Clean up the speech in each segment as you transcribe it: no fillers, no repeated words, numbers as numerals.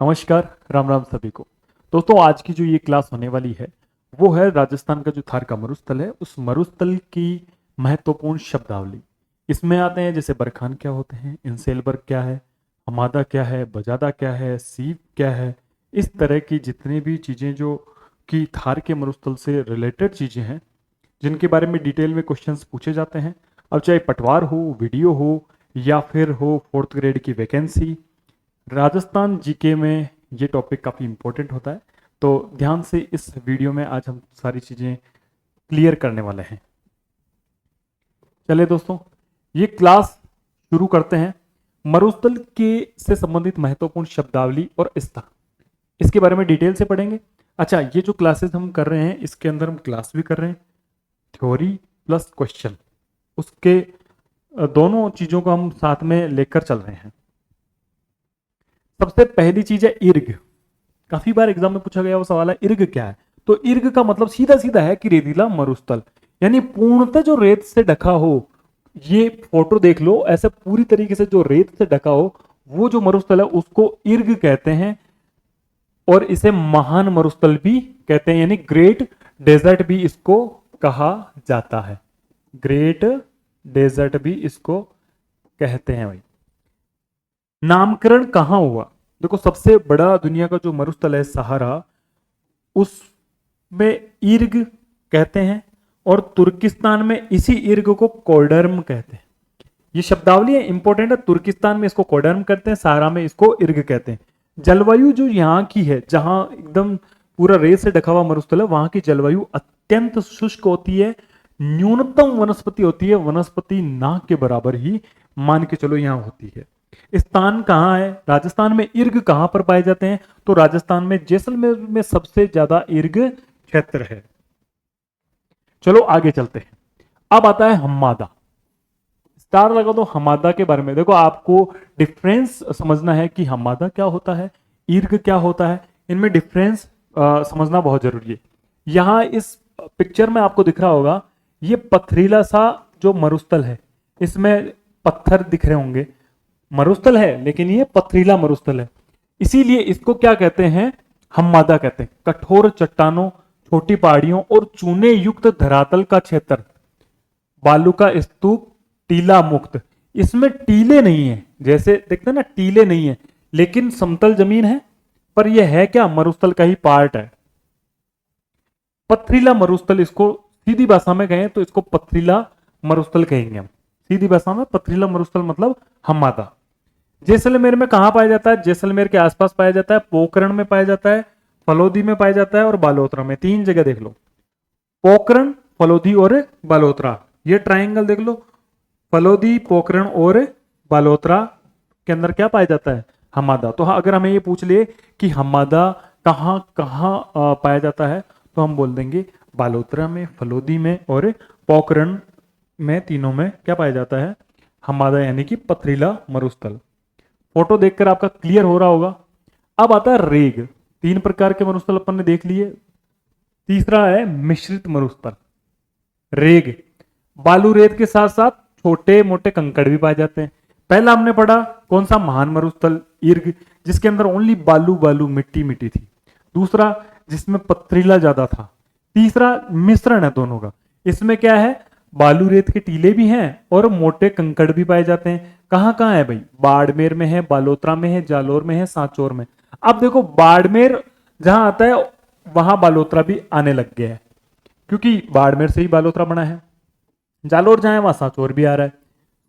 नमस्कार, राम राम सभी को। दोस्तों, आज की जो ये क्लास होने वाली है वो है राजस्थान का जो थार का मरुस्थल है उस मरुस्थल की महत्वपूर्ण शब्दावली। इसमें आते हैं जैसे बरखान क्या होते हैं, इंसेलबर्ग क्या है, हमादा क्या है, बजादा क्या है, सीप क्या है। इस तरह की जितनी भी चीज़ें जो कि थार के मरुस्थल से रिलेटेड चीज़ें हैं, जिनके बारे में डिटेल में क्वेश्चंस पूछे जाते हैं। अब चाहे पटवार हो, वीडियो हो, या फिर हो फोर्थ ग्रेड की वैकेंसी, राजस्थान जीके में ये टॉपिक काफ़ी इंपॉर्टेंट होता है। तो ध्यान से इस वीडियो में आज हम सारी चीज़ें क्लियर करने वाले हैं। चलिए दोस्तों, ये क्लास शुरू करते हैं। मरुस्थल के से संबंधित महत्वपूर्ण शब्दावली और स्थान, इसके बारे में डिटेल से पढ़ेंगे। अच्छा, ये जो क्लासेस हम कर रहे हैं इसके अंदर हम क्लास भी कर रहे हैं, थ्योरी प्लस क्वेश्चन, उसके दोनों चीज़ों को हम साथ में लेकर चल रहे हैं। सबसे पहली चीज है इर्ग। काफी बार एग्जाम में पूछा गया वो सवाल है, इर्ग क्या है? तो इर्ग का मतलब सीधा सीधा है कि रेतीला मरुस्थल, यानी पूर्णतः जो रेत से ढका हो। ये फोटो देख लो, ऐसे पूरी तरीके से जो रेत से ढका हो वो जो मरुस्थल है उसको इर्ग कहते हैं। और इसे महान मरुस्थल भी कहते हैं, यानी ग्रेट डेजर्ट भी इसको कहा जाता है। ग्रेट डेजर्ट भी इसको कहते हैं भाई। नामकरण कहां हुआ? देखो, सबसे बड़ा दुनिया का जो मरुस्थल है सहारा, उसमें इर्ग कहते हैं, और तुर्किस्तान में इसी इर्ग को कोडर्म कहते हैं। ये शब्दावली है, इंपॉर्टेंट है। तुर्किस्तान में इसको कोडर्म कहते हैं, सहारा में इसको इर्ग कहते हैं। जलवायु जो यहाँ की है, जहां एकदम पूरा रेत से ढका हुआ मरुस्थल है, वहां की जलवायु अत्यंत शुष्क होती है। न्यूनतम वनस्पति होती है, वनस्पति ना के बराबर ही मान के चलो यहाँ होती है। स्थान कहाँ है? राजस्थान में इर्ग कहां पर पाए जाते हैं? तो राजस्थान में जैसलमेर में सबसे ज्यादा इर्ग क्षेत्र है। चलो आगे चलते हैं। अब आता है हम्मादा। स्टार लगा दो हम्मादा के बारे में। देखो, आपको डिफरेंस समझना है कि हम्मादा क्या होता है, इर्ग क्या होता है। इनमें डिफरेंस समझना बहुत जरूरी है। यहां इस पिक्चर में आपको दिख रहा होगा, ये पथरीला सा जो मरुस्थल है, इसमें पत्थर दिख रहे होंगे। मरुस्थल है लेकिन ये पथरीला मरुस्थल है, इसीलिए इसको क्या कहते हैं? हम्मादा कहते हैं। कठोर चट्टानों, छोटी पहाड़ियों और चूने युक्त धरातल का क्षेत्र, बालू का स्तूप, टीला मुक्त। इसमें टीले नहीं है, जैसे देखते हैं ना टीले नहीं है, लेकिन समतल जमीन है। पर यह है क्या? मरुस्थल का ही पार्ट है। पथरीला मरुस्थल, इसको सीधी भाषा में कहें तो इसको पथरीला मरुस्थल कहेंगे हम। सीधी भाषा में पथरीला मरुस्थल मतलब हम्मादा। जैसलमेर में कहां पाया जाता है? जैसलमेर के आसपास पाया जाता है, पोखरण में पाया जाता है, फलोदी में पाया जाता है और बालोतरा में। तीन जगह देख लो, पोखरण, फलोदी और बालोतरा। ये ट्राइंगल देख लो, फलोदी, पोखरण और बालोतरा के अंदर क्या पाया जाता है? हम्मादा। तो हाँ, अगर हमें ये पूछ लिए कि हम्मादा कहाँ कहाँ पाया जाता है, तो हम बोल देंगे बालोतरा में, फलोदी में और पोखरण में। तीनों में क्या पाया जाता है? हम्मादा, यानी कि पथरीला मरुस्थल। फोटो देखकर आपका क्लियर हो रहा होगा। अब आता है रेग। तीन प्रकार के मरुस्थल अपन ने देख लिए। तीसरा है मिश्रित मरुस्थल, रेग। बालू रेत के साथ साथ छोटे मोटे कंकड़ भी पाए जाते हैं। पहला हमने पढ़ा कौन सा? महान मरुस्थल इर्ग, जिसके अंदर ओनली बालू बालू, मिट्टी मिट्टी थी। दूसरा जिसमें पथरीला ज्यादा था। तीसरा मिश्रण है दोनों का। इसमें क्या है? बालू रेत के टीले भी हैं और मोटे कंकड़ भी पाए जाते हैं। कहाँ कहाँ है भाई? बाड़मेर में है, बालोतरा में है, जालोर में है, सांचौर में। अब देखो, बाड़मेर जहां आता है वहां बालोतरा भी आने लग गया है, क्योंकि बाड़मेर से ही बालोतरा बना है। जालोर जहां है वहां सांचौर भी आ रहा है।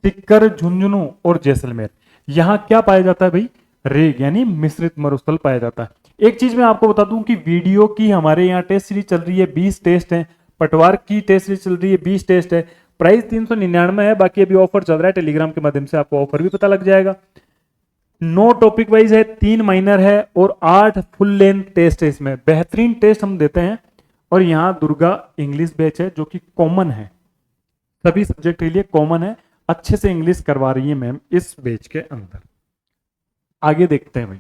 टिक्कर, झुंझुनू और जैसलमेर, यहां क्या पाया जाता है भाई? रेग, यानी मिश्रित मरुस्थल पाया जाता है। एक चीज मैं आपको बता दूं कि वीडियो की हमारे यहाँ टेस्ट सीरीज चल रही है, 20 टेस्ट है। पटवार की टेस्ट सीरीज चल रही है, 20 टेस्ट है। प्राइस 399 है। बाकी अभी ऑफर चल रहा है, टेलीग्राम के माध्यम से आपको ऑफर भी पता लग जाएगा। 9 टॉपिक वाइज है, 3 माइनर है और 8 फुल लेंथ टेस्ट है। इसमें बेहतरीन टेस्ट हम देते हैं। और यहाँ दुर्गा इंग्लिश बैच है जो कि कॉमन है, सभी सब्जेक्ट के लिए कॉमन है। अच्छे से इंग्लिश करवा रही है मैम इस बैच के अंदर। आगे देखते हैं भाई,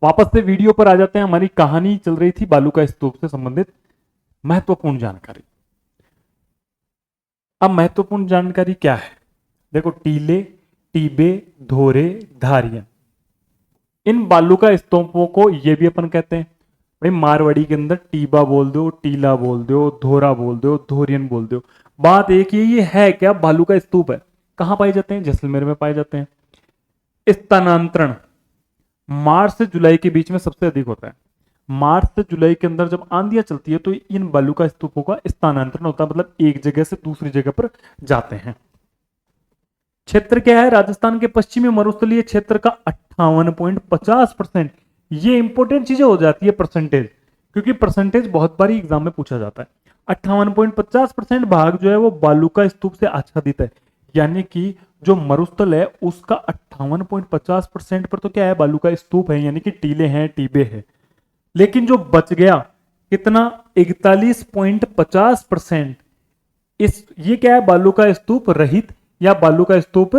वापस से वीडियो पर आ जाते हैं। हमारी कहानी चल रही थी बालू का स्तूप से संबंधित महत्वपूर्ण जानकारी। अब महत्वपूर्ण जानकारी क्या है? देखो, टीले, टीबे, धोरे, धारियन। इन बालू का स्तूपों को ये भी अपन कहते हैं भाई, मारवाड़ी के अंदर टीबा बोल दो, टीला बोल दो, धोरा बोल दो, धोरियन बोल दो, बात एक ही, ये है क्या, बालू का स्तूप है। कहां पाए जाते हैं? जैसलमेर में पाए जाते हैं। स्थानांतरण मार्च से जुलाई के बीच में सबसे अधिक होता है। मार्च से जुलाई के अंदर जब आंधियां चलती है तो इन बालू का स्तूपों का स्थानांतरण होता है, मतलब एक जगह से दूसरी जगह पर जाते हैं। क्षेत्र क्या है? राजस्थान के पश्चिमी मरुस्थलीय क्षेत्र का 58.50%। ये इंपॉर्टेंट चीजें हो जाती है परसेंटेज, क्योंकि परसेंटेज बहुत बारी एग्जाम में पूछा जाता है। 58.50% भाग जो है वो बालू का स्तूप से आच्छादित है, यानी कि जो मरुस्थल है उसका 58.50% पर तो क्या है? बालू का स्तूप है, यानी कि टीले हैं, टीबे हैं। लेकिन जो बच गया कितना? 41.50%, इस ये क्या है? बालू का स्तूप रहित या बालू का स्तूप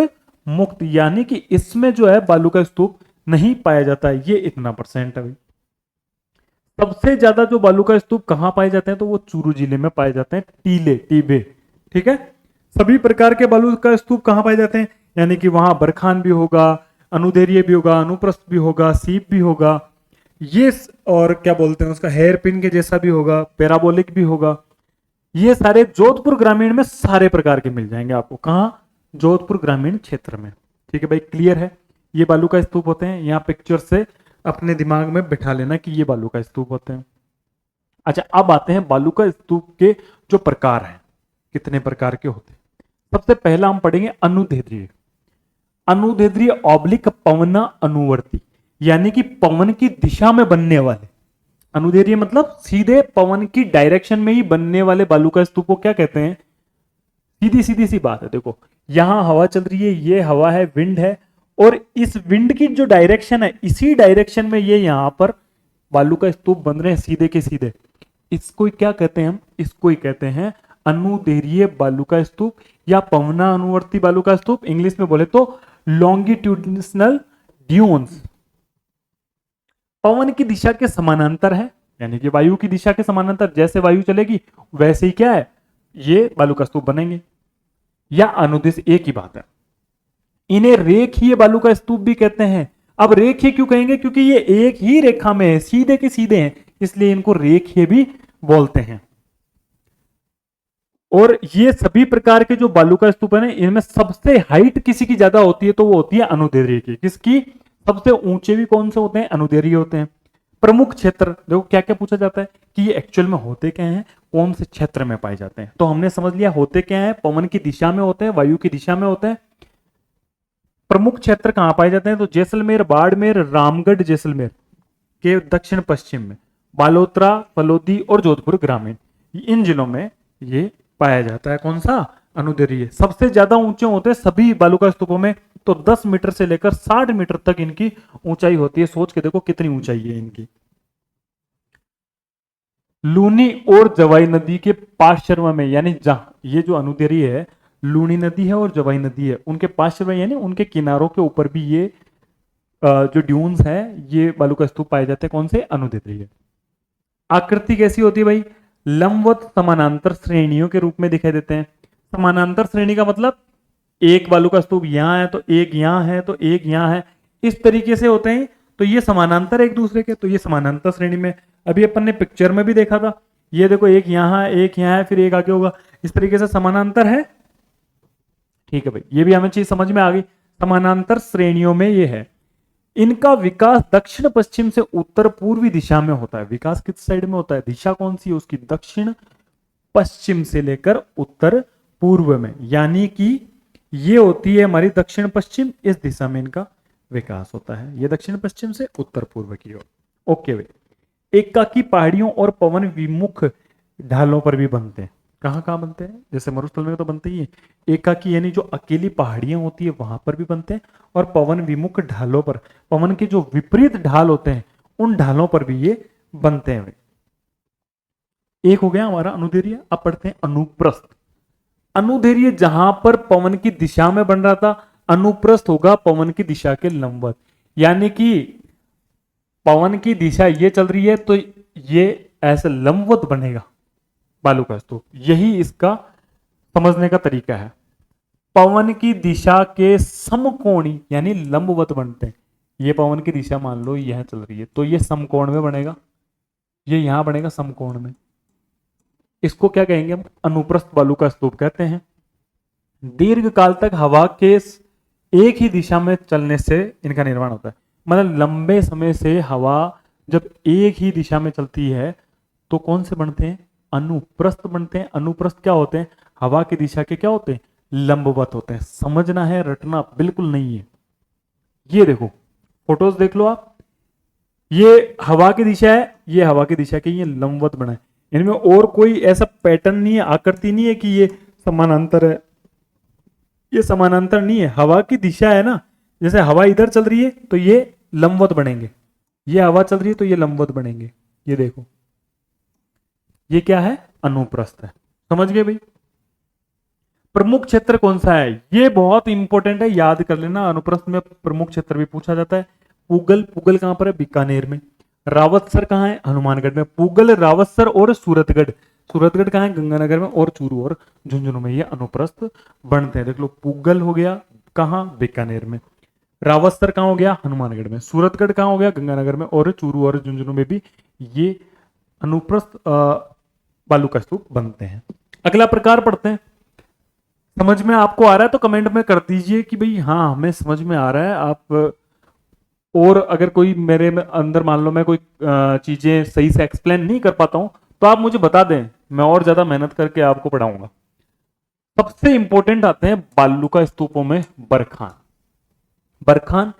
मुक्त, यानी कि इसमें जो है बालू का स्तूप नहीं पाया जाता है। ये इतना परसेंट है भाई। सबसे ज्यादा जो बालू का स्तूप कहां पाए जाते हैं? तो वो चूरू जिले में पाए जाते हैं, टीले, टीबे। ठीक है। सभी प्रकार के बालू का स्तूप कहां पाए जाते हैं? यानी कि वहां बरखान भी होगा, अनुदैर्य भी होगा, अनुप्रस्थ भी होगा, सीप भी होगा, ये और क्या बोलते हैं उसका, हेयर पिन के जैसा भी होगा, पैराबोलिक भी होगा। ये सारे जोधपुर ग्रामीण में सारे प्रकार के मिल जाएंगे आपको। कहां? जोधपुर ग्रामीण क्षेत्र में। ठीक है भाई, क्लियर है? ये बालू का स्तूप होते हैं। यहां पिक्चर से अपने दिमाग में बिठा लेना कि ये बालू का स्तूप होते हैं। अच्छा, अब आते हैं बालू का स्तूप के जो प्रकार हैं, कितने प्रकार के होते हैं। सबसे पहला हम पढ़ेंगे अनुदैर्ध्य। अनुदैर्ध्य ऑब्लिक पवना अनुवर्ती, यानी कि पवन की दिशा में बनने वाले। अनुदैर्ध्य मतलब सीधे पवन की डायरेक्शन में ही बनने वाले बालू का स्तूप को क्या कहते हैं? सीधी सीधी सी बात है, देखो यहां हवा चल रही है, ये हवा है, विंड है, और इस विंड की जो डायरेक्शन है इसी डायरेक्शन में ये यहां पर बालू का स्तूप बन रहे हैं, सीधे के सीधे। इसको क्या कहते हैं हम? इसको ही कहते हैं अनुदैर्ध्य बालू का स्तूप या पवना अनुवर्ती बालू का स्तूप। इंग्लिश में बोले तो लॉन्गिट्यूडिनल ड्यून्स। पवन की दिशा के समानांतर है, यानी कि वायु की दिशा के समानांतर, जैसे वायु चलेगी वैसे ही क्या है? ये बालू का स्तूप बनेंगे। या अनुदिश, एक ही बात है। इन्हें रेखीय बालू का स्तूप भी कहते हैं। अब रेखीय क्यों कहेंगे? क्योंकि ये एक ही रेखा में है, सीधे के सीधे हैं, इसलिए इनको रेखीय भी बोलते हैं। और ये सभी प्रकार के जो बालू का स्तूप है, इनमें सबसे हाइट किसी की ज्यादा होती है तो वो होती है अनुदैर्ध्य की। किसकी? सबसे ऊंचे भी कौन से होते हैं? अनुदैर्ध्य होते हैं। प्रमुख क्षेत्र, देखो क्या क्या पूछा जाता है कि ये एक्चुअल में होते क्या हैं, कौन से क्षेत्र में पाए जाते हैं। तो हमने समझ लिया होते क्या है, पवन की दिशा में होते हैं, वायु की दिशा में होते हैं। प्रमुख क्षेत्र कहां पाए जाते हैं? तो जैसलमेर, बाड़मेर, रामगढ़ जैसलमेर के दक्षिण पश्चिम में, बालोतरा, फलोदी और जोधपुर ग्रामीण, इन जिलों में ये पाया जाता है। कौन सा? अनुदैर्ध्य। सबसे ज्यादा ऊंचे होते हैं सभी बालू का स्तूपों में, तो 10 मीटर से लेकर 60 मीटर तक इनकी ऊंचाई होती है। सोच के देखो कितनी ऊंचाई है इनकी। लूनी और जवाई नदी के पार्श्व में, यानी जहां ये जो अनुदैर्ध्य है, लूनी नदी है और जवाई नदी है, उनके पार्श्व में यानी उनके किनारों के ऊपर भी ये जो ड्यून्स है, ये बालू का स्तूप पाए जाते हैं। कौन से? अनुदैर्ध्य। आकृति कैसी होती है भाई? लंबवत समानांतर श्रेणियों के रूप में दिखाई देते हैं। समानांतर श्रेणी का मतलब एक बालू का स्तूप यहां है तो एक यहां है तो एक यहां है, इस तरीके से होते हैं। तो ये समानांतर एक दूसरे के, तो ये समानांतर श्रेणी में। अभी अपन ने पिक्चर में भी देखा था, ये देखो एक यहां है, एक यहां है, फिर एक आगे होगा, इस तरीके से समानांतर है। ठीक है भाई, ये भी हमें चीज समझ में आ गई। समानांतर श्रेणियों में ये है। इनका विकास दक्षिण पश्चिम से उत्तर पूर्वी दिशा में होता है। विकास किस साइड में होता है? दिशा कौन सी है उसकी? दक्षिण पश्चिम से लेकर उत्तर पूर्व में, यानी कि ये होती है हमारी दक्षिण पश्चिम, इस दिशा में इनका विकास होता है। ये दक्षिण पश्चिम से उत्तर पूर्व की ओर। ओके भाई। एकाकी पहाड़ियों और पवन विमुख ढालों पर भी बनते हैं। कहां कहां बनते हैं? जैसे मरुस्थल में तो बनते ही है। एकाकी यानी जो अकेली पहाड़ियां होती है वहां पर भी बनते हैं, और पवन विमुख ढालों पर, पवन के जो विपरीत ढाल होते हैं उन ढालों पर भी ये बनते हैं। एक हो गया हमारा अनुदैर्ध्य। अब पढ़ते हैं अनुप्रस्थ। अनुदैर्ध्य जहां पर पवन की दिशा में बन रहा था, अनुप्रस्थ होगा पवन की दिशा के लंबवत, यानी कि पवन की दिशा ये चल रही है तो ये ऐसे लंबवत बनेगा बालू का स्तूप। यही इसका समझने का तरीका है। पवन की दिशा के समकोणी यानी लंबवत बनते हैं। ये पवन की दिशा मान लो यह चल रही है, तो ये समकोण में बनेगा, ये यहां बनेगा समकोण में। इसको क्या कहेंगे हम? अनुप्रस्थ बालू का स्तूप कहते हैं। दीर्घ काल तक हवा के एक ही दिशा में चलने से इनका निर्माण होता है। मतलब लंबे समय से हवा जब एक ही दिशा में चलती है तो कौन से बनते हैं? अनुप्रस्थ बनते हैं। अनुप्रस्थ क्या होते हैं? हवा की दिशा के क्या होते हैं? लंबवत होते हैं। समझना है, रटना बिल्कुल नहीं है। ये देखो फोटोज देख लो आप, ये हवा की दिशा है, ये हवा की दिशा के, ये लंबवत बना है। इनमें और कोई ऐसा पैटर्न नहीं है, आकृति नहीं है कि ये समानांतर है, ये समानांतर नहीं है। हवा की दिशा है ना, जैसे हवा इधर चल रही है तो ये लंबवत बनेंगे, ये हवा चल रही है तो ये लंबवत बनेंगे। ये देखो, ये क्या है? अनुप्रस्थ है। समझ गए भाई? प्रमुख क्षेत्र कौन सा है? ये बहुत इंपॉर्टेंट है, याद कर लेना। अनुप्रस्थ में प्रमुख क्षेत्र भी पूछा जाता है। पूगल, पूगल कहां पर है? बीकानेर में। रावतसर कहां है? हनुमानगढ़ में। पूगल, रावतसर और सूरतगढ़, सूरतगढ़ कहां है? गंगानगर में। और चूरू और झुंझुनू में ये अनुप्रस्थ बनते हैं। देख लो, पूगल हो गया कहां? बीकानेर में। रावतसर कहां हो गया? हनुमानगढ़ में। सूरतगढ़ कहां हो गया? गंगानगर में। और चूरू और झुंझुनू में भी ये अनुप्रस्थ बालू का स्तूप बनते हैं। अगला प्रकार पढ़ते हैं। समझ में आपको आ रहा है तो कमेंट में कर दीजिए कि भाई हाँ हमें समझ में आ रहा है। आप और अगर कोई मेरे में अंदर मान लो मैं कोई चीजें सही से एक्सप्लेन नहीं कर पाता हूं तो आप मुझे बता दें, मैं और ज्यादा मेहनत करके आपको पढ़ाऊंगा। सबसे इंपॉर्टेंट आते हैं बालू का स्तूपों में बरखान। बरखान,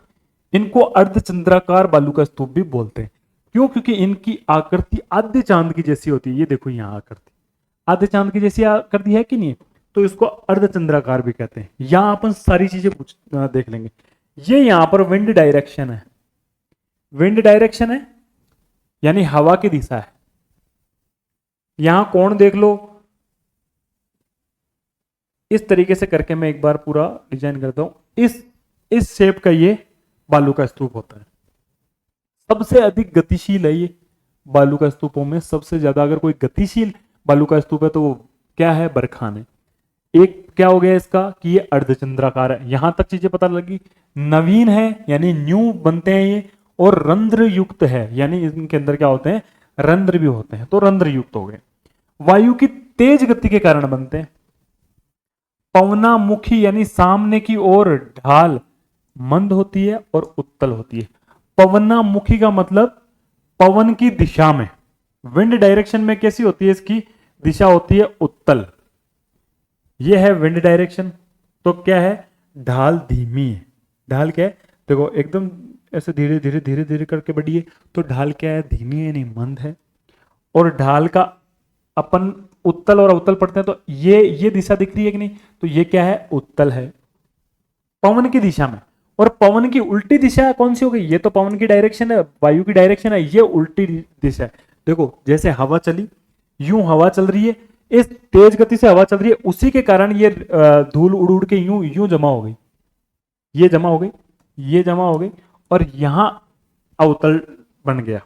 इनको अर्धचंद्राकार बालू का स्तूप भी बोलते हैं। क्यों? क्योंकि इनकी आकृति आधे चांद की जैसी होती है। ये देखो यहाँ आकृति आधे चांद की जैसी आकृति है कि नहीं? तो इसको अर्धचंद्राकार भी कहते हैं। यहां अपन सारी चीजें देख लेंगे। ये यहां पर विंड डायरेक्शन है, विंड डायरेक्शन है यानी हवा की दिशा है। यहां कोण देख लो, इस तरीके से करके मैं एक बार पूरा डिजाइन करता हूं। इस शेप का ये बालू का स्तूप होता है। सबसे अधिक गतिशील है ये बालू का स्तूपों में। सबसे ज्यादा अगर कोई गतिशील बालू का स्तूप है तो वो क्या है? बरखान है। एक क्या हो गया इसका कि ये अर्धचंद्राकार है। यहां तक चीजें पता लगी। नवीन है यानी न्यू बनते हैं ये, और रंध्र युक्त है यानी इनके अंदर क्या होते हैं? रंध्र भी होते हैं, तो रंध्र युक्त हो गए। वायु की तेज गति के कारण बनते हैं। पवनामुखी यानी सामने की ओर ढाल मंद होती है और उत्तल होती है। पवनामुखी का मतलब पवन की दिशा में, विंड डायरेक्शन में कैसी होती है? इसकी दिशा होती है उत्तल। ये है विंड डायरेक्शन। तो क्या है? ढाल धीमी है। ढाल क्या है? देखो एकदम ऐसे धीरे धीरे धीरे धीरे करके बढ़ी है, तो ढाल क्या है? धीमी है, नहीं मंद है। और ढाल का अपन उत्तल और अवतल पढ़ते हैं तो ये दिशा दिख रही है कि नहीं? तो ये क्या है? उत्तल है, पवन की दिशा में। और पवन की उल्टी दिशा कौन सी हो गई? ये तो पवन की डायरेक्शन है, वायु की डायरेक्शन है, ये उल्टी दिशा है। देखो जैसे हवा चली, यूं हवा चल रही है, इस तेज गति से हवा चल रही है, उसी के कारण ये धूल उड़ उड़ के यूं यूं जमा हो गई, ये जमा हो गई, ये जमा हो गई, और यहां अवतल बन गया।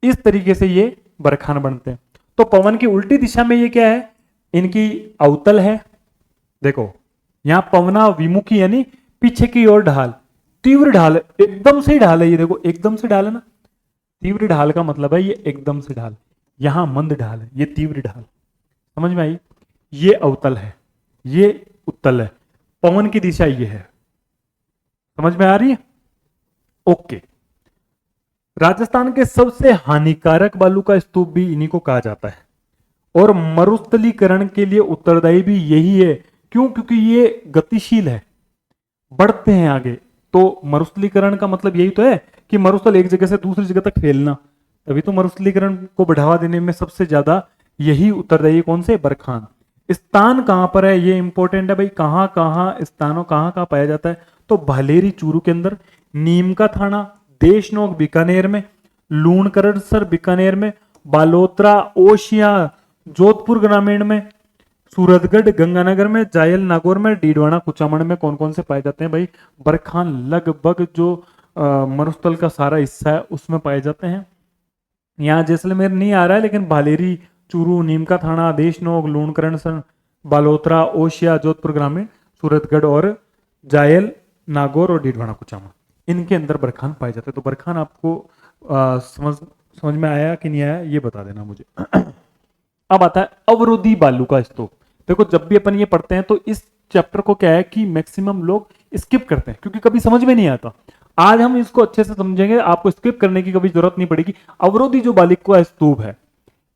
इस तरीके से ये बरखान बनते हैं। तो पवन की उल्टी दिशा में ये क्या है? इनकी अवतल है। देखो यहां पवना विमुखी यानी पीछे की ओर ढाल, तीव्र ढाल, एकदम से ढाल है। ये देखो एकदम से ढाल है ना, तीव्र ढाल का मतलब है ये एकदम से ढाल। यहां मंद ढाल है, ये तीव्र ढाल। समझ में आई? ये अवतल है, ये उत्तल है। पवन की दिशा ये है। समझ में आ रही है? ओके। राजस्थान के सबसे हानिकारक बालू का स्तूप भी इन्हीं को कहा जाता है, और मरुस्थलीकरण के लिए उत्तरदायी भी यही है। क्यों? क्योंकि ये गतिशील है, बढ़ते हैं आगे। तो मरुस्थलीकरण का मतलब यही तो है कि मरुस्थल एक जगह से दूसरी जगह तक फैलना। तभी तो मरुस्थलीकरण को बढ़ावा देने में सबसे ज्यादा यही उत्तरदायी कौन से? बरखान। स्थान कहां पर है? ये इंपॉर्टेंट है भाई। कहां कहां स्थानों कहां कहां पाया जाता है? तो भालेरी चूरू के अंदर, नीम का थाना देशनोक बीकानेर में, लूणकरणसर बीकानेर में, बालोतरा ओशिया जोधपुर ग्रामीण में, सूरतगढ़ गंगानगर में, जायल नागौर में, डीडवाना कुचामन में कौन कौन से पाए जाते हैं भाई? बरखान लगभग जो मरुस्थल का सारा हिस्सा है उसमें पाए जाते हैं। यहाँ जैसलमेर नहीं आ रहा है, लेकिन भालेरी चूरू, नीमका थाना, देशनोक, लूणकरणसर, बालोतरा ओशिया जोधपुर ग्रामीण, सूरतगढ़ और जायल नागौर और डीडवाना कुचामन। इनके अंदर बरखान पाए जाते हैं। तो बरखान आपको समझ में आया कि नहीं आया, ये बता देना मुझे। अब आता है अवरोधी बालू का स्तूप। देखो जब भी अपन ये पढ़ते हैं तो इस चैप्टर को क्या है कि मैक्सिमम लोग स्किप करते हैं क्योंकि कभी समझ में नहीं आता। आज हम इसको अच्छे से समझेंगे, आपको स्किप करने की कभी जरूरत नहीं पड़ेगी। अवरोधी जो बालू का स्तूप है,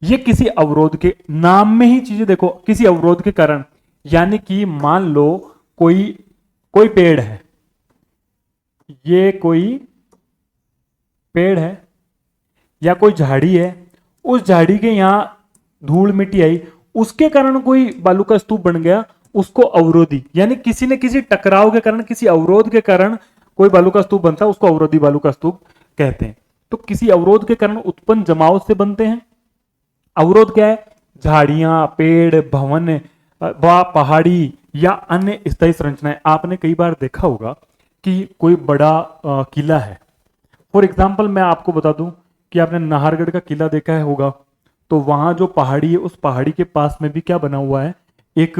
ये किसी अवरोध के नाम में ही चीजें देखो, किसी अवरोध के कारण, यानी कि मान लो कोई कोई पेड़ है, ये कोई पेड़ है या कोई झाड़ी है, उस झाड़ी के यहां धूल मिट्टी आई, उसके कारण कोई बालू का स्तूप बन गया, उसको अवरोधी, यानी किसी न किसी टकराव के कारण, किसी अवरोध के कारण कोई बालू का स्तूप बनता है, उसको अवरोधी बालू का स्तूप कहते हैं। तो किसी अवरोध के कारण उत्पन्न जमाव से बनते हैं। अवरोध क्या है? झाड़ियां, पेड़, भवन व पहाड़ी या अन्य स्थायी संरचनाएं। आपने कई बार देखा होगा कि कोई बड़ा किला है। फॉर एग्जाम्पल मैं आपको बता दूं कि आपने नाहरगढ़ का किला देखा है होगा, तो वहां जो पहाड़ी है, उस पहाड़ी के पास में भी क्या बना हुआ है? एक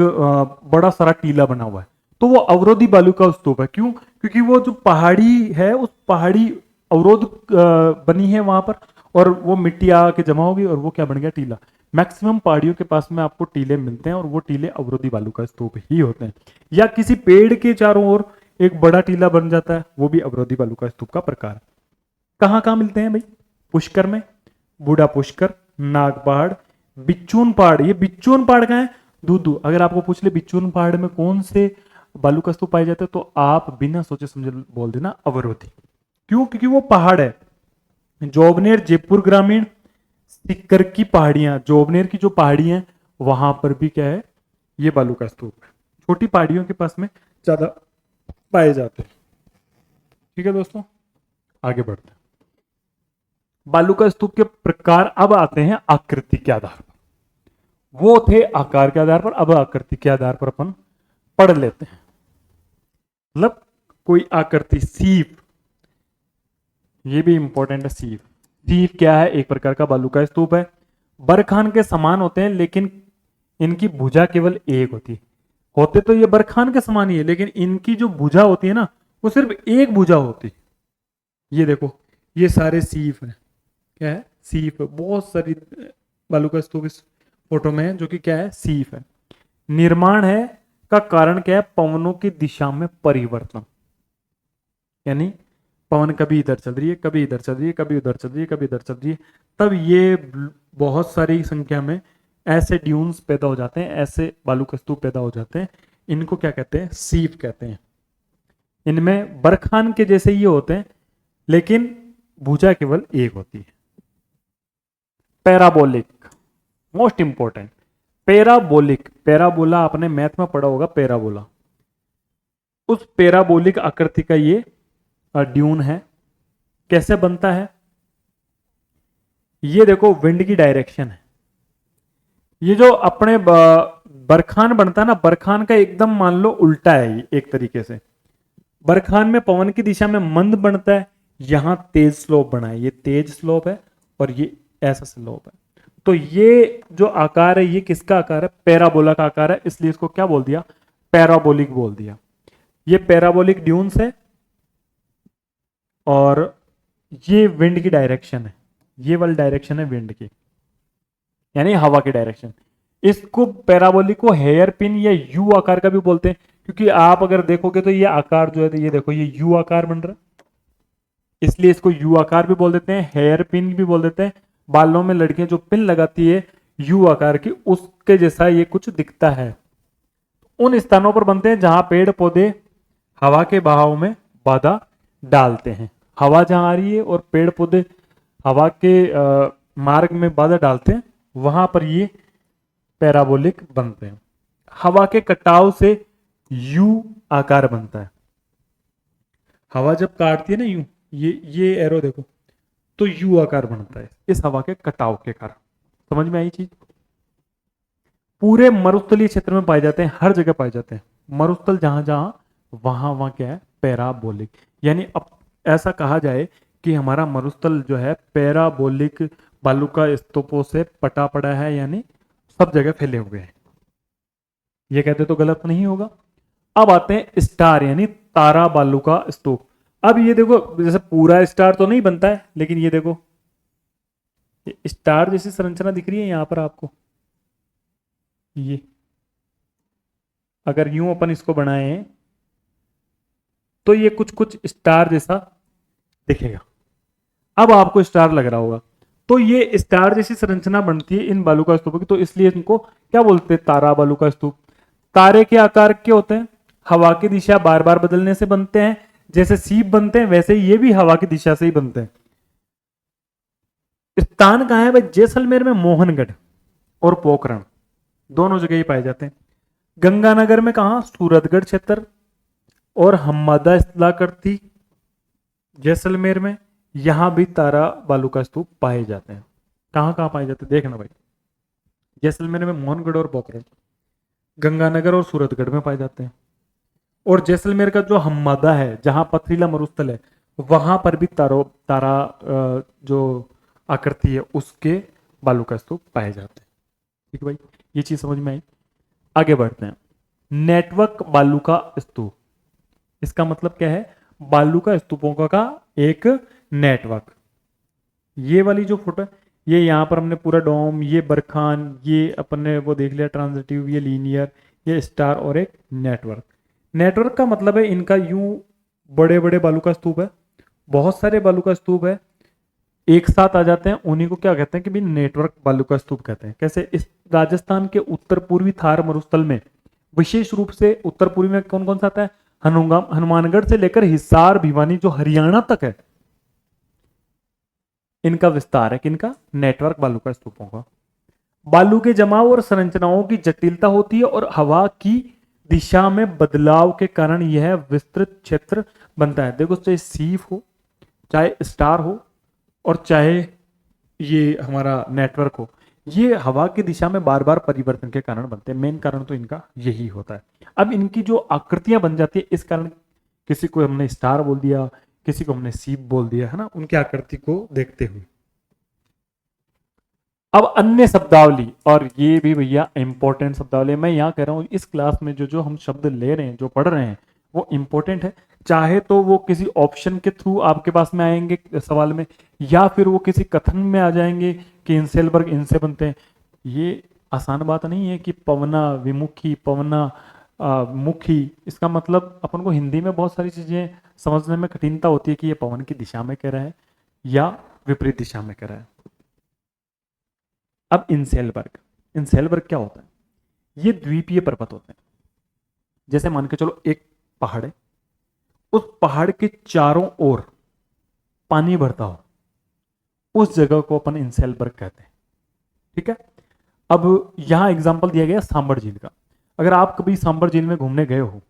बड़ा सारा टीला बना हुआ है। तो वो अवरोधी बालू का स्तूप है। क्यों? क्योंकि वो जो पहाड़ी है, उस पहाड़ी अवरोध बनी है वहां पर, और वो मिट्टी आके जमा होगी और वो क्या बन गया? टीला। मैक्सिमम पहाड़ियों के पास में आपको टीले मिलते हैं और वो टीले अवरोधी बालू का स्तूप ही होते हैं। या किसी पेड़ के चारों ओर एक बड़ा टीला बन जाता है, वो भी अवरोधी बालू का स्तूप का प्रकार है। कहां कहां मिलते हैं भाई? पुष्कर में, बूढ़ा पुष्कर, नाग पहाड़, बिच्चून पहाड़। ये बिच्चून पहाड़ कहां है? दूदू। अगर आपको पूछ ले बिच्चून पहाड़ में कौन से बालू का स्तूप पाए जाते हैं, तो आप बिना सोचे समझे बोल देना अवरोधी। क्यों? क्योंकि वो पहाड़ है। जोबनेर, जयपुर ग्रामीण, सिक्कर की पहाड़ियां, जोबनेर की जो पहाड़ी हैं वहां पर भी क्या है? ये बालू का स्तूप है। छोटी पहाड़ियों के पास में ज्यादा पाए जाते हैं। ठीक है दोस्तों, आगे बढ़ते हैं। बालू का स्तूप के प्रकार अब आते हैं आकृति के आधार पर। वो थे आकार के आधार पर, अब आकृति के आधार पर अपन पढ़ लेते हैं। मतलब कोई आकृति, सीप, ये भी इंपॉर्टेंट है। सीप, सीप क्या है? एक प्रकार का बालू का स्तूप है। बरखान के समान होते हैं, लेकिन इनकी भुजा केवल एक होती है। होते तो ये बरखान के समान ही है, लेकिन इनकी जो भुजा होती है ना, वो सिर्फ एक भुजा होती है। ये देखो, ये सारे सीप है। क्या है? सीप है। बहुत सारी बालू का स्तूप इस फोटो में है, जो कि क्या है? सीप है। निर्माण है का कारण क्या है? पवनों की दिशा में परिवर्तन, यानी पवन कभी इधर चल रही है, कभी इधर चल रही है, कभी उधर चल रही है, कभी इधर चल रही है, तब ये बहुत सारी संख्या में ऐसे ड्यून्स पैदा हो जाते हैं, ऐसे बालू के स्तूप पैदा हो जाते हैं। इनको क्या कहते हैं? सीप कहते हैं। इनमें बरखान के जैसे ये होते हैं, लेकिन भुजा केवल एक होती है। Parabolic, most important. Parabolic, parabola आपने मैथ में पढ़ा होगा, पैराबोला। उस पैराबोलिक आकृति का ये ड्यून है। कैसे बनता है? ये देखो, विंड की डायरेक्शन है। ये जो अपने बरखान बनता है ना, बरखान का एकदम मान लो उल्टा है ये, एक तरीके से। बरखान में पवन की दिशा में मंद बनता है, यहां तेज स्लोप बना है, ये तेज स्लोप है और ये ऐसा स्लोप है। तो ये जो आकार है, ये किसका आकार है? पैराबोला का आकार है, इसलिए इसको क्या बोल दिया? पैराबोलिक बोल दिया। ये पैराबोलिक ड्यून्स है और ये विंड की डायरेक्शन है। ये वाली डायरेक्शन है विंड की, यानी हवा की डायरेक्शन। इसको पैराबोलिक को हेयर पिन या यू आकार का भी बोलते हैं, क्योंकि आप अगर देखोगे तो ये आकार जो है, ये देखो, ये यू आकार बन रहा है, इसलिए इसको यू आकार भी बोल देते हैं, हेयर पिन भी बोल देते हैं। बालों में लड़कियां जो पिन लगाती है यू आकार की, उसके जैसा ये कुछ दिखता है। उन स्थानों पर बनते हैं जहां पेड़ पौधे हवा के बहाव में बाधा डालते हैं। हवा जहां आ रही है और पेड़ पौधे हवा के मार्ग में बाधा डालते हैं, वहां पर ये पैराबोलिक बनते हैं। हवा के कटाव से यू आकार बनता है। हवा जब काटती है ना यूं, ये एरो देखो, तो यू आकार बनता है इस हवा के कटाव के कारण। समझ में आई चीज? पूरे मरुस्थलीय क्षेत्र में पाए जाते हैं, हर जगह पाए जाते हैं। मरुस्थल जहां जहां, वहां वहां क्या है? पैराबोलिक। यानी अब ऐसा कहा जाए कि हमारा मरुस्थल जो है पैराबोलिक बालू का स्तूपों से पटा पड़ा है, यानी सब जगह फैले हुए हैं। ये कहते तो गलत नहीं होगा। अब आते हैं स्टार, यानी तारा बालू का स्तूप। अब ये देखो, जैसे पूरा स्टार तो नहीं बनता है, लेकिन ये देखो, ये स्टार जैसी संरचना दिख रही है यहां पर आपको। ये अगर यूं अपन इसको बनाए तो ये कुछ कुछ स्टार जैसा दिखेगा। अब आपको स्टार लग रहा होगा, तो ये स्टार जैसी संरचना बनती है इन बालू का स्तूपों की, तो इसलिए इनको क्या बोलते हैं, तारा बालू का स्तूप। तारे के आकार के होते हैं, हवा की दिशा बार बार बदलने से बनते हैं। जैसे सीप बनते हैं वैसे ये भी हवा की दिशा से ही बनते हैं। स्थान कहां है भाई, जैसलमेर में मोहनगढ़ और पोखरण दोनों जगह ही पाए जाते हैं। गंगानगर में कहा, सूरतगढ़ क्षेत्र और हम्मादा इलाकर्ती जैसलमेर में, यहां भी तारा बालू का स्तूप पाए जाते हैं। कहां कहां पाए जाते हैं देखना भाई, जैसलमेर में मोहनगढ़ और पोखरण, गंगानगर और सूरतगढ़ में पाए जाते हैं। और जैसलमेर का जो हम्मादा है, जहां पथरीला मरुस्थल है, वहां पर भी तारा जो आकृति है उसके बालू का स्तूप पाए जाते हैं। ठीक है भाई, ये चीज समझ में आई। आगे बढ़ते हैं। नेटवर्क बालू का स्तूप, इसका मतलब क्या है, बालू का स्तूपों का एक नेटवर्क। ये वाली जो फोटो है, ये यहां पर हमने पूरा डोम, ये बरखान, ये अपन ने वो देख लिया ट्रांजिटिव, ये लीनियर, ये स्टार और एक नेटवर्क। नेटवर्क का मतलब है इनका यूं बड़े बड़े बालू का स्तूप है, बहुत सारे बालू का स्तूप है, एक साथ आ जाते हैं, उन्हीं को क्या कहते हैं कि भी नेटवर्क बालू का स्तूप कहते हैं। कैसे, इस राजस्थान के उत्तर पूर्वी थार मरुस्थल में, विशेष रूप से उत्तर पूर्वी में कौन कौन सा आता है, हनुमानगढ़ से लेकर हिसार भिवानी जो हरियाणा तक है, इनका विस्तार है किनका, नेटवर्क बालू का स्तूपों का। बालू के जमाव और संरचनाओं की जटिलता होती है और हवा की दिशा में बदलाव के कारण यह विस्तृत क्षेत्र बनता है। देखो, चाहे सीप हो, चाहे स्टार हो, और चाहे ये हमारा नेटवर्क हो, ये हवा की दिशा में बार बार परिवर्तन के कारण बनते हैं। मेन कारण तो इनका यही होता है। अब इनकी जो आकृतियां बन जाती है, इस कारण किसी को हमने स्टार बोल दिया, किसी को हमने सीप बोल दिया, है ना, उनकी आकृति को देखते हुए। अब अन्य शब्दावली, और ये भी भैया इंपॉर्टेंट शब्दावली, मैं यहाँ कह रहा हूँ इस क्लास में जो जो हम शब्द ले रहे हैं, जो पढ़ रहे हैं, वो इंपॉर्टेंट है। चाहे तो वो किसी ऑप्शन के थ्रू आपके पास में आएंगे सवाल में, या फिर वो किसी कथन में आ जाएंगे कि इंसेलबर्ग इनसे बनते हैं। ये आसान बात नहीं है कि पवना विमुखी, पवना मुखी, इसका मतलब अपन को हिंदी में बहुत सारी चीजें समझने में कठिनता होती है कि ये पवन की दिशा में कह रहा है या विपरीत दिशा में कह रहा है। अब इंसेलबर्ग, इंसेलबर्ग क्या होता है, ये द्वीपीय पर्वत होते हैं। जैसे मान के चलो एक पहाड़ है, उस पहाड़ के चारों ओर पानी भरता हो, उस जगह को अपन इंसेलबर्ग कहते हैं। ठीक है, अब यहां एग्जांपल दिया गया सांबर झील का। अगर आप कभी सांबर झील में घूमने गए हो,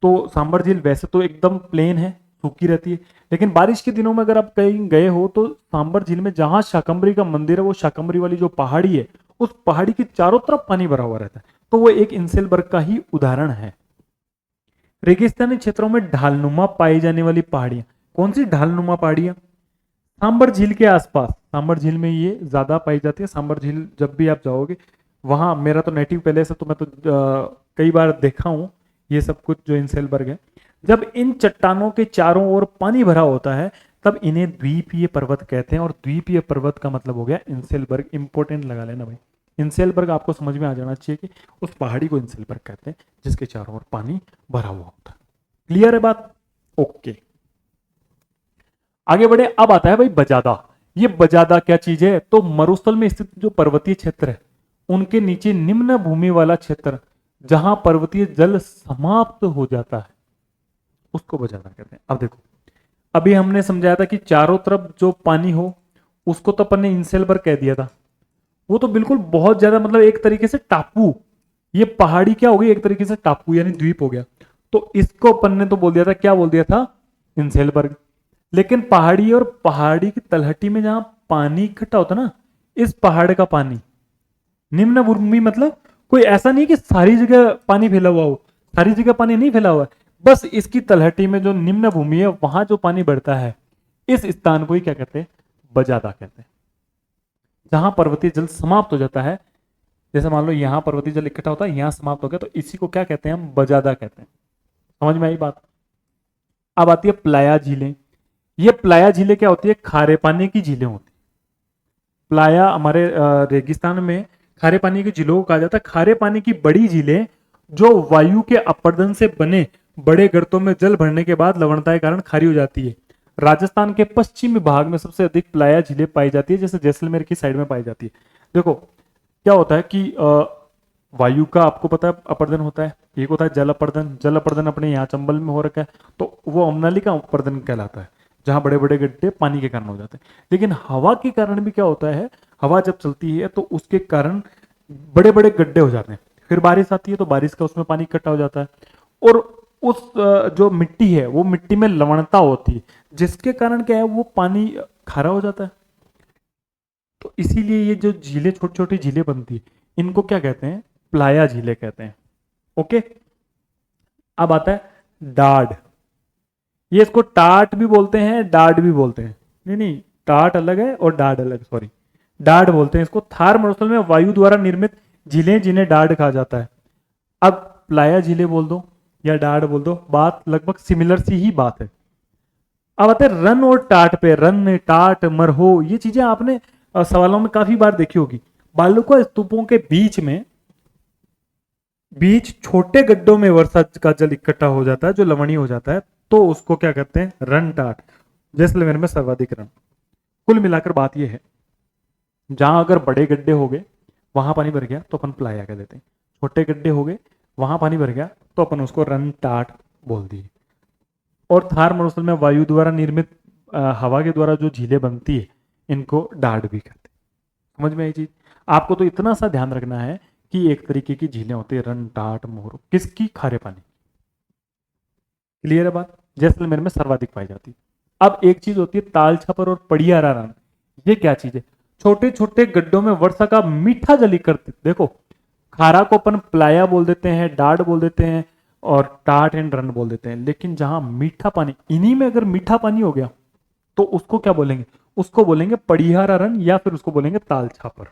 तो सांबर झील वैसे तो एकदम प्लेन है, सूखी रहती है, लेकिन बारिश के दिनों में अगर आप कहीं गए हो तो सांबर झील में जहां शाकंभरी का मंदिर है, वो शाकंभरी वाली जो पहाड़ी है, उस पहाड़ी की चारों तरफ पानी भरा हुआ रहता है। तो वो एक इंसेलबर्ग का ही उदाहरण है। रेगिस्तानी क्षेत्रों में ढालनुमा पाई जाने वाली पहाड़ियां, कौन सी ढालनुमा पहाड़ियां, सांबर झील के आसपास, सांबर झील में ये ज्यादा पाई जाती है। सांबर झील जब भी आप जाओगे, वहां मेरा तो नेटिव पैलेस है, तो मैं तो कई बार देखा हूं ये सब कुछ जो इंसेलबर्ग है। जब इन चट्टानों के चारों ओर पानी भरा होता है, तब इन्हें द्वीपीय पर्वत कहते हैं। और द्वीपीय पर्वत का मतलब हो गया इंसेलबर्ग। इंपॉर्टेंट लगा लेना भाई, इंसेलबर्ग आपको समझ में आ जाना चाहिए कि उस पहाड़ी को इंसेलबर्ग कहते हैं जिसके चारों ओर पानी भरा हुआ होता है। क्लियर है बात, ओके। आगे बढ़े, अब आता है भाई बजादा। ये बजादा क्या चीज है, तो मरुस्थल में स्थित जो पर्वतीय क्षेत्र है, उनके नीचे निम्न भूमि वाला क्षेत्र, जहां पर्वतीय जल समाप्त हो जाता है, उसको बजादा कहते हैं। अब देखो, अभी हमने समझाया था कि चारों तरफ जो पानी हो, उसको तो अपन ने इंसेलबर्ग कह दिया था। वो तो बिल्कुल बहुत ज्यादा, मतलब एक तरीके से टापू, ये पहाड़ी क्या हो गई, एक तरीके से टापू यानी द्वीप हो गया। तो इसको अपन ने तो बोल दिया था, क्या बोल दिया था, इंसेलबर्ग। लेकिन पहाड़ी और पहाड़ी की तलहटी में जहां पानी इकट्ठा होता ना, इस पहाड़ का पानी निम्न भूमि, मतलब कोई ऐसा नहीं कि सारी जगह पानी फैला हुआ हो, सारी जगह पानी नहीं फैला हुआ है, बस इसकी तलहटी में जो निम्न भूमि है, वहां जो पानी बढ़ता है, इस स्थान को ही क्या कहते हैं, बजादा कहते हैं। जहां पर्वतीय जल समाप्त हो जाता है, जैसे मान लो यहां पर्वतीय जल इकट्ठा होता है, यहां समाप्त हो गया, तो इसी को क्या कहते हैं हम, बजादा कहते हैं। समझ में आई बात। अब आती है प्लाया झीलें। ये प्लाया झीलें क्या होती है? खारे पानी की झीलें होती है। प्लाया हमारे रेगिस्तान में खारे पानी की झीलों को कहा जाता है। खारे पानी की बड़ी झीलें जो वायु के अपरदन से बने बड़े गर्तों में जल भरने के बाद लवणता के कारण खारी हो जाती है। राजस्थान के पश्चिमी भाग में सबसे अधिक प्लाया झीलें पाई जाती है, जैसे जैसलमेर की साइड में पाई जाती है। देखो क्या होता है कि वायु का आपको पता है अपर्दन होता है, एक होता है जल अपर्दन। जल अपर्दन अपने यहाँ चंबल में हो रखा है, तो वो अमनाली का अपर्दन कहलाता है, जहां बड़े बड़े गड्ढे पानी के कारण हो जाते हैं। लेकिन हवा के कारण भी क्या होता है, हवा जब चलती है तो उसके कारण बड़े बड़े गड्ढे हो जाते हैं। फिर बारिश आती है तो बारिश का उसमें पानी इकट्ठा हो जाता है, और उस जो मिट्टी है वो मिट्टी में लवणता होती है, जिसके कारण क्या है वो पानी खारा हो जाता है। तो इसीलिए ये जो झीलें, छोटी छोटी झीलें बनती है, इनको क्या कहते हैं? प्लाया झीलें कहते हैं। ओके, अब आता है डाढ़। ये इसको टाट भी बोलते हैं, डाढ़ भी बोलते हैं। नहीं नहीं, टाट अलग है और डाढ़ अलग, सॉरी, डाढ़ बोलते हैं इसको। थार मरुस्थल में वायु द्वारा निर्मित झीलें जिन्हें डाढ़ कहा जाता है। अब प्लाया झीलें बोल दो या डाढ़ बोल दो, बात लगभग सिमिलर सी ही बात है। अब आते हैं रन और टाट पे। रन, टाट, मरहो, ये चीजें आपने सवालों में काफी बार देखी होगी। बालुका स्तूपों के बीच छोटे गड्ढों में वर्षा का जल इकट्ठा हो जाता है, जो लवणीय हो जाता है, तो उसको क्या कहते हैं? रन टाट। जैसलमेर में सर्वाधिक रन। कुल मिलाकर बात यह है, जहां अगर बड़े गड्ढे हो गए वहां पानी भर गया तो अपन प्लाया कह देते हैं, छोटे गड्ढे हो गए वहां पानी भर गया तो अपन उसको रन टाट बोल दिए। और थार मरुस्थल में वायु द्वारा निर्मित हवा के द्वारा जो झीलें बनती है, इनको डाढ़ भी कहते हैं। समझ में आई चीज? आपको तो इतना सा ध्यान रखना है कि एक तरीके की झीलें होती है, रन, टाट, मोहरो, किसकी? खारे पानी। क्लियर है बात? जैसलमेर में सर्वाधिक पाई जाती है। अब एक चीज होती है ताल छपर और पड़ियारा रन। ये क्या चीज है? छोटे छोटे गड्ढों में वर्षा का मीठा जल इकट्ठा। देखो, खारा को अपन प्लाया बोल देते हैं, डाढ़ बोल देते हैं, और टाट एंड रन बोल देते हैं। लेकिन जहां मीठा पानी, इन्हीं में अगर मीठा पानी हो गया तो उसको क्या बोलेंगे? उसको बोलेंगे पड़ियारा रन, या फिर उसको बोलेंगे ताल छापर।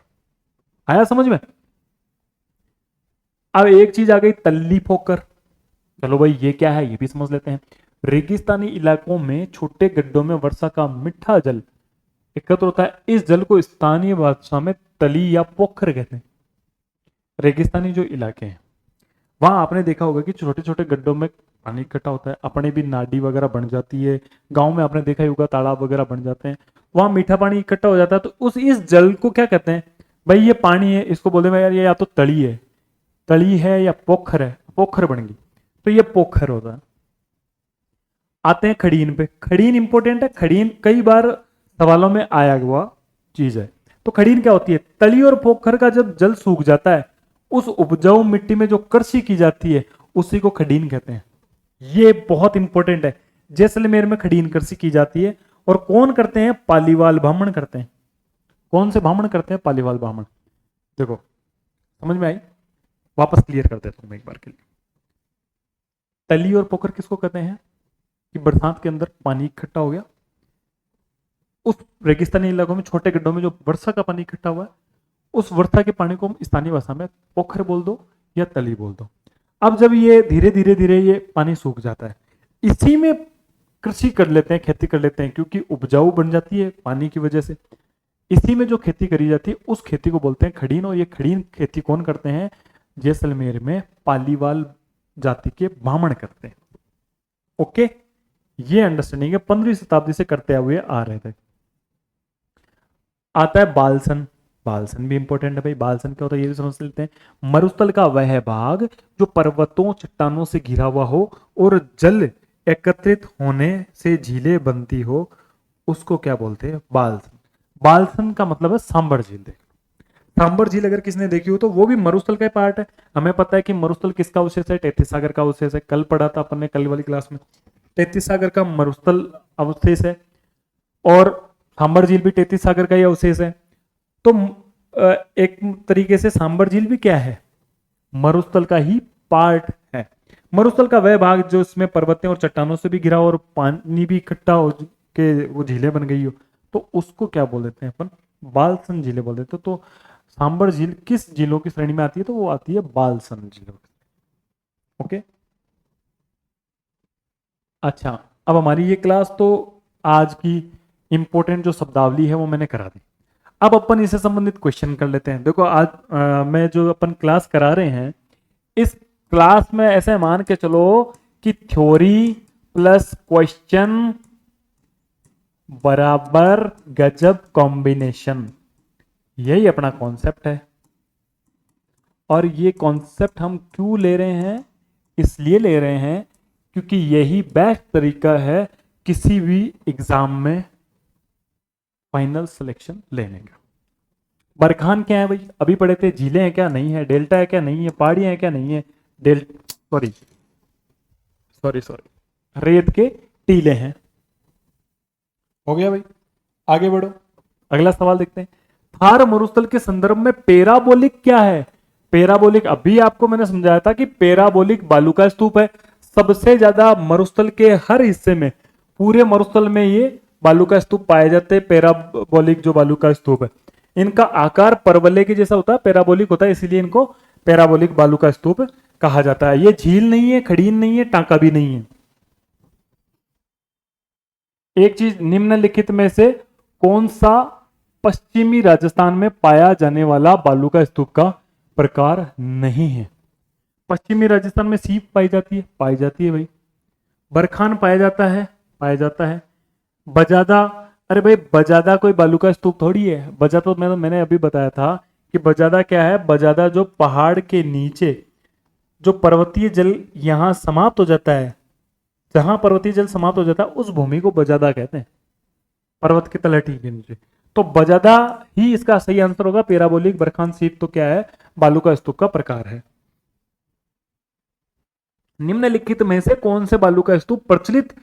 आया समझ में? अब एक चीज आ गई तल्ली पोखर। चलो भाई ये क्या है ये भी समझ लेते हैं। रेगिस्तानी इलाकों में छोटे गड्ढों में वर्षा का मीठा जल एकत्र होता है। इस जल को स्थानीय भाषा में तली या पोखर कहते हैं। रेगिस्तानी जो इलाके हैं वहां आपने देखा होगा कि छोटे छोटे गड्ढों में पानी इकट्ठा होता है, अपने भी नाडी वगैरह बन जाती है। गांव में आपने देखा ही होगा तालाब वगैरह बन जाते हैं, वहां मीठा पानी इकट्ठा हो जाता है। तो उस इस जल को क्या कहते हैं? भाई ये पानी है, इसको बोलते हैं यार ये या तो तली है, तली है, या पोखर है, पोखर बन गई, तो ये पोखर होता है। आते हैं खड़ीन पे। खड़ीन इंपॉर्टेंट है, खड़ीन कई बार सवालों में आया हुआ चीज है। तो खड़ीन क्या होती है? तली और पोखर का जब जल सूख जाता है, उस उपजाऊ मिट्टी में जो कृषि की जाती है उसी को खड़ीन कहते हैं। ये बहुत इंपॉर्टेंट है। जैसलमेर में खड़ीन कृषि की जाती है, और कौन करते हैं? पालीवाल ब्राह्मण करते हैं। कौन से ब्राह्मण करते हैं? पालीवाल ब्राह्मण। देखो समझ में आई? वापस क्लियर कर देता हूं मैं एक बार के लिए। तली और पोखर किसको कहते हैं? कि बरसात के अंदर पानी इकट्ठा हो गया, उस रेगिस्तानी इलाकों में छोटे गड्ढों में जो वर्षा का पानी इकट्ठा हुआ है, उस वर्षा के पानी को हम स्थानीय भाषा में पोखर बोल दो या तली बोल दो। अब जब ये धीरे धीरे धीरे ये पानी सूख जाता है, इसी में कृषि कर लेते हैं, खेती कर लेते हैं, क्योंकि उपजाऊ बन जाती है पानी की वजह से। इसी में जो खेती करी जाती है उस खेती को बोलते हैं खड़ीन। और ये खड़ीन खेती कौन करते हैं? जैसलमेर में पालीवाल जाति के ब्राह्मण करते हैं। ओके, ये अंडरस्टैंडिंग है, 15वीं शताब्दी से करते हुए आ रहे थे। आता है बालसन। बालसन भी इंपॉर्टेंट है भाई। बालसन क्या होता है ये भी समझ लेते हैं। मरुस्थल का वह भाग जो पर्वतों चट्टानों से घिरा हुआ हो और जल एकत्रित होने से झीलें बनती हो, उसको क्या बोलते हैं? बालसन। बालसन का मतलब है सांबर झील। देख, सांबर झील अगर किसने देखी हो तो वो भी मरुस्थल का पार्ट है। हमें पता है कि मरुस्थल किसका अवशेष है? तैतीस सागर का अवशेष है। कल पढ़ा था अपन ने, कल वाली क्लास में। तैतीस सागर का मरुस्थल अवशेष है, और सांबर झील भी 33 सागर का ही अवशेष है। तो एक तरीके से सांबर झील भी क्या है? मरुस्थल का ही पार्ट है। मरुस्थल का वह भाग जो इसमें पर्वतें और चट्टानों से भी घिरा हो और पानी भी इकट्ठा हो के वो झीलें बन गई हो, तो उसको क्या बोल देते हैं अपन? बालसन झीलें बोल देते हैं। तो सांबर झील किस झीलों की श्रेणी में आती है? तो वो आती है बालसन झीलों। ओके, अच्छा, अब हमारी ये क्लास तो आज की इंपॉर्टेंट जो शब्दावली है वो मैंने करा दी। अब अपन इससे संबंधित क्वेश्चन कर लेते हैं। देखो आज मैं जो अपन क्लास करा रहे हैं, इस क्लास में ऐसे मान के चलो कि थ्योरी प्लस क्वेश्चन बराबर गजब कॉम्बिनेशन, यही अपना कॉन्सेप्ट है। और ये कॉन्सेप्ट हम क्यों ले रहे हैं? इसलिए ले रहे हैं क्योंकि यही बेस्ट तरीका है किसी भी एग्जाम में फाइनल सिलेक्शन लेने का। बरखान क्या है भाई? अभी पढ़े थे। झीलें हैं क्या? नहीं है। डेल्टा है क्या? नहीं है। पहाड़ियां हैं क्या? नहीं है। सॉरी सॉरी सॉरी, रेत के टीले हैं। हो गया भाई, आगे बढ़ो। अगला सवाल देखते हैं। थार मरुस्थल के संदर्भ में पैराबोलिक क्या है? पैराबोलिक अभी आपको मैंने समझाया था कि पैराबोलिक बालू का स्तूप है। सबसे ज्यादा मरुस्थल के हर हिस्से में, पूरे मरुस्थल में ये बालू का स्तूप पाए जाते हैं। पैराबोलिक जो बालू का स्तूप है, इनका आकार परवलय के जैसा होता है, पैराबोलिक होता है, इसीलिए इनको पैराबोलिक बालू का स्तूप कहा जाता है। ये झील नहीं है, खड़ीन नहीं है, टांका भी नहीं है। एक चीज, निम्नलिखित में से कौन सा पश्चिमी राजस्थान में पाया जाने वाला बालू का स्तूप का प्रकार नहीं है? पश्चिमी राजस्थान में सीप पाई जाती है, पाई जाती है भाई। बरखान पाया जाता है, पाया जाता है। बजादा, अरे भाई बजादा कोई बालू का स्तूप थोड़ी है। बजा तो मैंने अभी बताया था कि बजादा क्या है। बजादा जो पहाड़ के नीचे जो पर्वतीय जल यहां समाप्त हो जाता है, जहां पर्वतीय जल समाप्त हो जाता है उस भूमि को बजादा कहते हैं, पर्वत की तलहटी के नीचे। तो बजादा ही इसका सही आंसर होगा। पैराबोलिक बरखान सीप तो क्या है? बालू का स्तूप का प्रकार है। निम्नलिखित में से कौन से बालू का स्तूप प्रचलित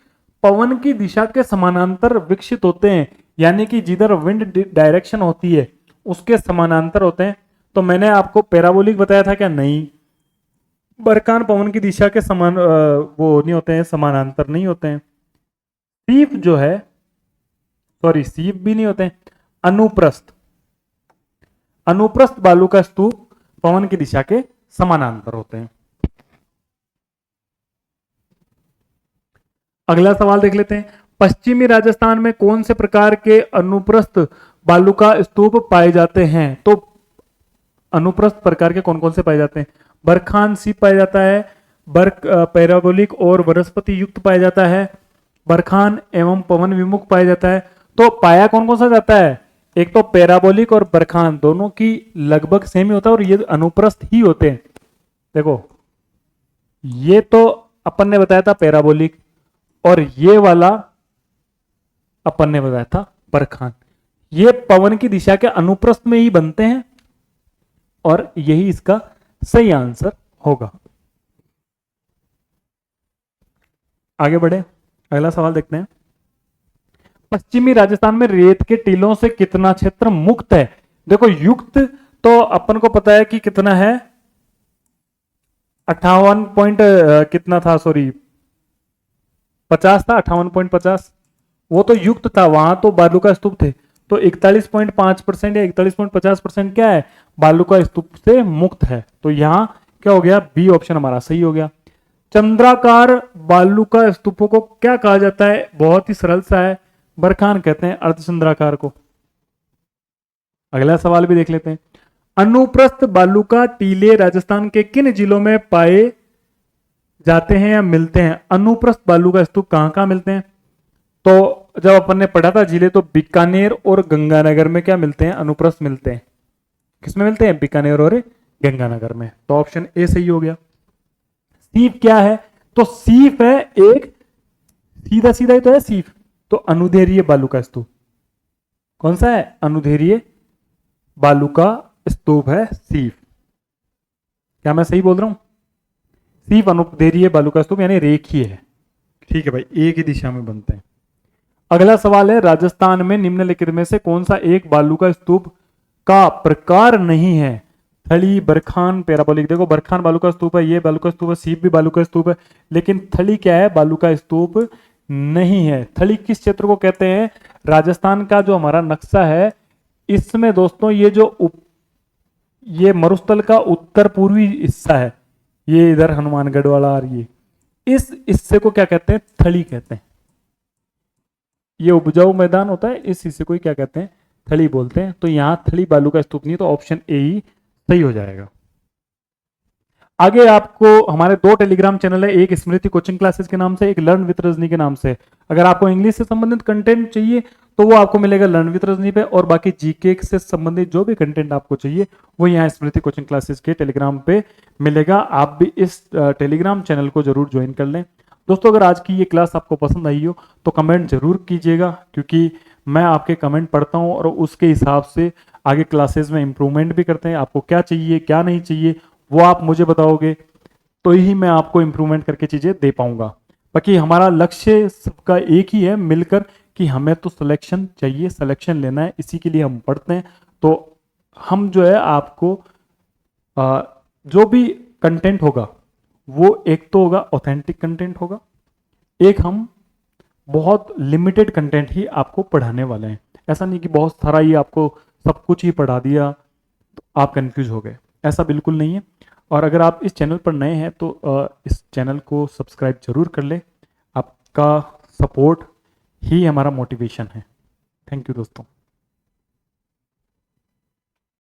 पवन की दिशा के समानांतर विकसित होते हैं? यानी कि जिधर विंड डायरेक्शन होती है उसके समानांतर होते हैं। तो मैंने आपको पैराबोलिक बताया था क्या? नहीं। बरखान पवन की दिशा के समान वो नहीं होते हैं, समानांतर नहीं होते हैं। सीप जो है, सॉरी सीप भी नहीं होते हैं, अनुप्रस्थ, अनुप्रस्थ बालू का स्तूप पवन की दिशा के समानांतर होते हैं। अगला सवाल देख लेते हैं। पश्चिमी राजस्थान में कौन से प्रकार के अनुप्रस्थ बालू का स्तूप पाए जाते हैं? तो अनुप्रस्थ प्रकार के कौन कौन से पाए जाते हैं? बरखान सीप पाया जाता है, पैराबोलिक और वनस्पति युक्त पाया जाता है, बरखान एवं पवन विमुख पाया जाता है। तो पाया कौन कौन सा जाता है? एक तो पैराबोलिक और बरखान, दोनों की लगभग सेम ही होता है और ये अनुप्रस्थ ही होते हैं। देखो ये तो अपन ने बताया था पैराबोलिक, और ये वाला अपन ने बताया था बरखान। ये पवन की दिशा के अनुप्रस्थ में ही बनते हैं और यही इसका सही आंसर होगा। आगे बढ़े, अगला सवाल देखते हैं। पश्चिमी राजस्थान में रेत के टीलों से कितना क्षेत्र मुक्त है? देखो युक्त तो अपन को पता है कि कितना है, 58 पॉइंट कितना था, सॉरी 50 था, 58.50। वो तो युक्त था, वहां तो बालू का स्तूप थे। तो 41.5% या 41.50% क्या है? बालू का स्तूप से मुक्त है। तो यहां क्या हो गया? बी ऑप्शन हमारा सही हो गया। चंद्राकार बालू का स्तूपों को क्या कहा जाता है? बहुत ही सरल सा है, बरखान कहते हैं अर्धचंद्राकार को। अगला सवाल भी देख लेते हैं। अनुप्रस्थ बालू का टीले राजस्थान के किन जिलों में पाए जाते हैं या मिलते हैं? अनुप्रस्थ बालू का स्तूप कहां कहां मिलते हैं? तो जब अपन ने पढ़ा था जिले, तो बीकानेर और गंगानगर में क्या मिलते हैं? अनुप्रस्थ मिलते हैं। किसमें मिलते हैं? बीकानेर और गंगानगर में। तो ऑप्शन ए सही हो गया। सीप क्या है? तो सीप है एक, सीधा सीधा ही तो है सीप, तो अनुदैर्घ्य बालू का स्तूप। कौन सा है? अनुदैर्घ्य बालू का स्तूप है सीप। क्या मैं सही बोल रहा हूं? सीप अनुदैर्घ्य बालू का स्तूप यानी रेखीय है। ठीक है भाई, एक ही दिशा में बनते हैं। अगला सवाल है, राजस्थान में निम्नलिखित में से कौन सा एक बालू का स्तूप का प्रकार नहीं है? थली, बरखान, पैराबोलिक। देखो बरखान बालू का स्तूप है, ये बालू का स्तूप है, सीप भी बालू का स्तूप है, लेकिन थली क्या है? बालू का स्तूप नहीं है। थली किस क्षेत्र को कहते हैं? राजस्थान का जो हमारा नक्शा है इसमें दोस्तों ये मरुस्थल का उत्तर पूर्वी हिस्सा है, ये इधर हनुमानगढ़ वाला, और ये इस हिस्से को क्या कहते हैं? थली कहते हैं। ये उपजाऊ मैदान होता है, इस हिस्से को ही क्या कहते हैं, थली बोलते हैं। तो यहाँ थली बालू का स्तूप नहीं है, तो ऑप्शन ए ही सही हो जाएगा। आगे आपको हमारे 2 टेलीग्राम चैनल है, एक स्मृति कोचिंग क्लासेस के नाम से, एक लर्न विद रजनी के नाम से। अगर आपको इंग्लिश से संबंधित कंटेंट चाहिए तो वो आपको मिलेगा लर्न विद रजनी पे, और बाकी जीके से संबंधित जो भी कंटेंट आपको चाहिए वो यहाँ स्मृति कोचिंग क्लासेस के टेलीग्राम पे मिलेगा। आप भी इस टेलीग्राम चैनल को जरूर ज्वाइन कर लें। दोस्तों, अगर आज की ये क्लास आपको पसंद आई हो तो कमेंट जरूर कीजिएगा, क्योंकि मैं आपके कमेंट पढ़ता हूँ और उसके हिसाब से आगे क्लासेस में इंप्रूवमेंट भी करते हैं। आपको क्या चाहिए क्या नहीं चाहिए वो आप मुझे बताओगे तो ही मैं आपको इंप्रूवमेंट करके चीजें दे पाऊंगा। बाकी हमारा लक्ष्य सबका एक ही है मिलकर, कि हमें तो सिलेक्शन चाहिए, सिलेक्शन लेना है, इसी के लिए हम पढ़ते हैं। तो हम जो है आपको जो भी कंटेंट होगा वो एक तो होगा ऑथेंटिक कंटेंट होगा, एक हम बहुत लिमिटेड कंटेंट ही आपको पढ़ाने वाले हैं। ऐसा नहीं कि बहुत सारा ही आपको सब कुछ ही पढ़ा दिया तो आप कंफ्यूज हो गए, ऐसा बिल्कुल नहीं है। और अगर आप इस चैनल पर नए हैं तो इस चैनल को सब्सक्राइब जरूर कर ले। आपका सपोर्ट ही हमारा मोटिवेशन है। थैंक यू दोस्तों।